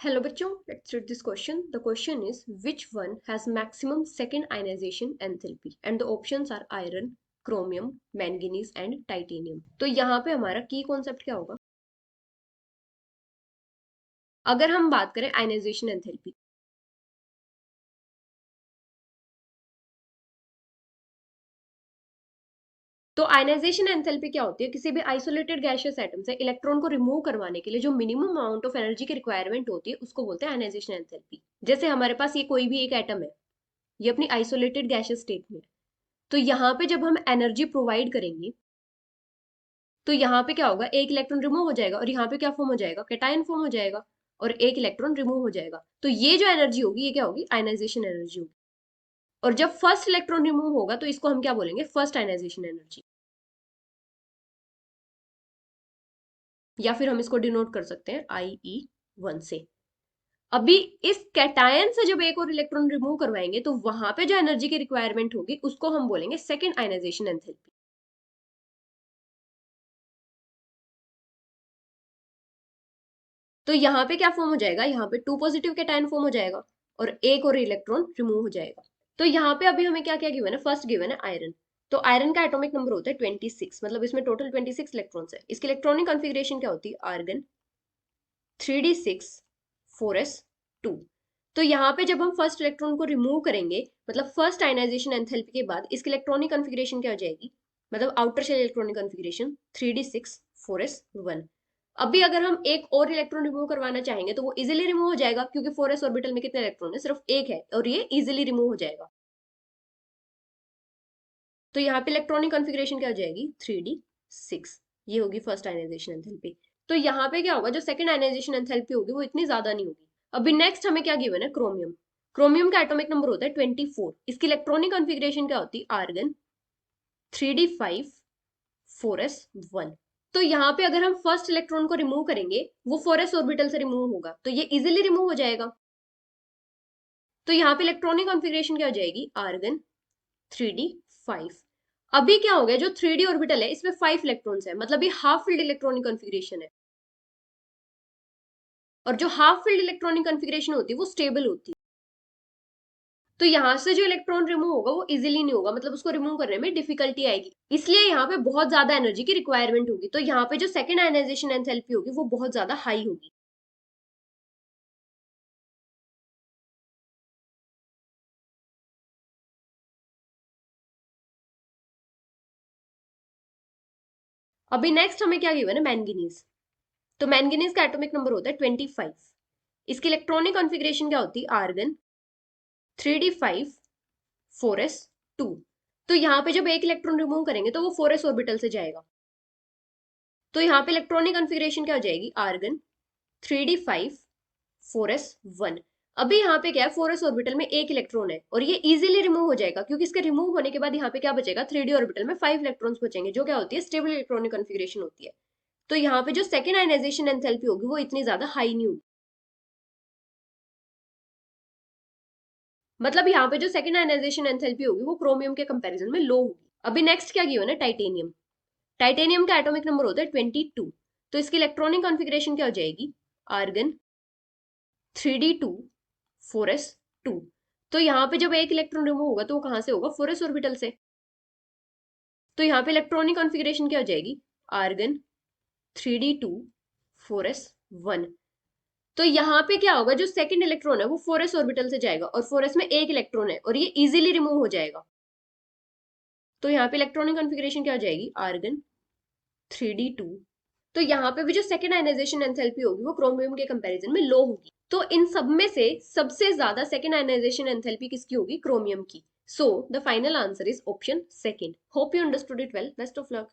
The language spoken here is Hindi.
Hello बच्चों, let's read this question. The question is which one has maximum second ionization enthalpy and the options are iron, chromium, manganese and titanium. तो यहाँ पे हमारा की कॉन्सेप्ट क्या होगा? अगर हम बात करें आयनाइजेशन एंथैल्पी, तो आयनाइजेशन एंथैल्पी क्या होती है? किसी भी आइसोलेटेड गैसियस एटम से इलेक्ट्रॉन को रिमूव करवाने के लिए जो मिनिमम अमाउंट ऑफ एनर्जी की रिक्वायरमेंट होती है उसको बोलते हैं आयनाइजेशन एंथैल्पी। जैसे हमारे पास ये कोई भी एक एटम है, ये अपनी आइसोलेटेड गैसियस स्टेट में है, तो यहाँ पे जब हम एनर्जी प्रोवाइड करेंगे तो यहाँ पे क्या होगा, एक इलेक्ट्रॉन रिमूव हो जाएगा और यहाँ पे क्या फॉर्म हो जाएगा, कैटायन फॉर्म हो जाएगा और एक इलेक्ट्रॉन रिमूव हो जाएगा। तो ये जो एनर्जी होगी ये क्या होगी, आयनाइजेशन एनर्जी होगी। और जब फर्स्ट इलेक्ट्रॉन रिमूव होगा तो इसको हम क्या बोलेंगे, फर्स्ट आयनाइजेशन एनर्जी, या फिर हम इसको डिनोट कर सकते हैं IE1 से। अभी इस कैटायन से जब एक और इलेक्ट्रॉन रिमूव करवाएंगे तो वहां पे जो एनर्जी की रिक्वायरमेंट होगी उसको हम बोलेंगे सेकेंड आयनाइजेशन एंथैल्पी। तो यहाँ पे क्या फॉर्म हो जाएगा, यहाँ पे 2 पॉजिटिव कैटायन फॉर्म हो जाएगा और एक और इलेक्ट्रॉन रिमूव हो जाएगा। तो यहाँ पे अभी हमें क्या क्या गिवन है, फर्स्ट गिवन है आयरन। तो आयरन का एटॉमिक नंबर होता है 26, मतलब इसमें टोटल 26 इलेक्ट्रॉन्स है। इसकी इलेक्ट्रॉनिक कॉन्फ़िगरेशन क्या होती है, आर्गन 3d6 4s2। तो यहाँ पे जब हम फर्स्ट इलेक्ट्रॉन को रिमूव करेंगे, मतलब फर्स्ट आयनाइजेशन एंथैल्पी के बाद इसकी इलेक्ट्रॉनिक कॉन्फ़िगरेशन क्या हो जाएगी, मतलब outer shell electronic configuration 3d6 4s1। अभी अगर हम एक और इलेक्ट्रॉन रिमूव करवाना चाहेंगे तो वो इजीली रिमूव हो जाएगा, क्योंकि 4s ऑर्बिटल में कितने इलेक्ट्रॉन है, सिर्फ एक है, और ये इजीली रिमूव हो जाएगा। तो यहाँ पे इलेक्ट्रॉनिक कॉन्फ़िगरेशन क्या हो जाएगी, 3d6। ये होगी फर्स्ट आयनाइजेशन एंथैल्पी। तो यहाँ पे क्या होगा, जो सेकंड आयनाइजेशन एंथैल्पी होगी वो इतनी ज्यादा नहीं होगी। अभी नेक्स्ट हमें क्या गिवन है, क्रोमियम। क्रोमियम का एटॉमिक नंबर होता है 24। इसकी इलेक्ट्रॉनिक कॉन्फ़िगरेशन क्या होती है, आर्गन 3d5 4s1। तो यहाँ पे अगर हम फर्स्ट इलेक्ट्रॉन को रिमूव करेंगे वो 4s ऑर्बिटल से रिमूव होगा, तो ये इजीली रिमूव हो जाएगा। तो यहाँ पे इलेक्ट्रॉनिक कॉन्फ़िगरेशन क्या हो जाएगी, आर्गन 3d5। अभी क्या हो गया, जो 3d ऑर्बिटल है इसमें 5 इलेक्ट्रॉन्स है, मतलब ये हाफ फील्ड इलेक्ट्रॉनिक कॉन्फ़िगरेशन है। और जो हाफ फील्ड इलेक्ट्रॉनिक कॉन्फ़िगरेशन होती है वो स्टेबल होती है। तो यहाँ से जो इलेक्ट्रॉन रिमूव होगा वो इजीली नहीं होगा, मतलब उसको रिमूव करने में डिफिकल्टी आएगी, इसलिए यहाँ पे बहुत ज्यादा एनर्जी की रिक्वायरमेंट होगी। तो यहाँ पे जो सेकंड आयनाइजेशन एंथैल्पी होगी वो बहुत ज्यादा हाई होगी। अभी नेक्स्ट हमें क्या गिवन है, मैंगनीज। तो मैंगनीज का एटॉमिक नंबर होता है 25। इसकी इलेक्ट्रॉनिक कॉन्फ़िगरेशन क्या होती है, आर्गन 3d5 4s2। तो यहाँ पे जब एक इलेक्ट्रॉन रिमूव करेंगे तो वो 4s ऑर्बिटल से जाएगा। तो यहाँ पे इलेक्ट्रॉनिक कॉन्फ़िगरेशन क्या हो जाएगी, आर्गन 3d5 4s1। अभी यहाँ पे क्या है, 4s ऑर्बिटल में एक इलेक्ट्रॉन है और ये इजीली रिमूव हो जाएगा, क्योंकि इसके रिमूव होने के बाद यहाँ पे क्या बचेगा, 3d ऑर्बिटल में 5 इलेक्ट्रॉन्स बचेंगे, जो क्या होती है, स्टेबल इलेक्ट्रॉनिक कॉन्फ़िगरेशन होती है। तो यहाँ पे जो सेकंड आयनाइजेशन एंथैल्पी होगी वो इतनी ज्यादा हाई नहीं होगी, मतलब यहाँ पे जो सेकंड आयनाइजेशन एंथैल्पी होगी वो क्रोमियम के कंपैरिजन में लो होगी। अभी नेक्स्ट क्या गिवन है, टाइटेनियम। टाइटेनियम का एटॉमिक नंबर होता है 22। तो इसकी इलेक्ट्रॉनिक कॉन्फ़िगरेशन क्या हो जाएगी, आर्गन 3d2 4s2। तो यहाँ पे जब एक इलेक्ट्रॉन रिमूव होगा तो वो कहां से होगा, 4s ऑर्बिटल से। तो यहाँ पे इलेक्ट्रॉनिक कॉन्फ़िगरेशन क्या हो जाएगी, आर्गन 3d2 4s1। तो यहाँ पे क्या होगा, जो सेकंड इलेक्ट्रॉन है वो 4s ऑर्बिटल से जाएगा और 4s में एक इलेक्ट्रॉन है और ये इजीली रिमूव हो जाएगा। तो यहाँ पे इलेक्ट्रॉनिक कॉन्फ़िगरेशन क्या हो जाएगी, आर्गन 3d2। तो यहाँ पे भी जो सेकंड आयनाइजेशन एंथैल्पी होगी वो क्रोमियम के कंपैरिजन में लो होगी। तो इन सब में से सबसे ज्यादा सेकंड आयनाइजेशन एंथैल्पी किसकी होगी, क्रोमियम की। So the final answer is option second. Hope you understood it well, best of luck.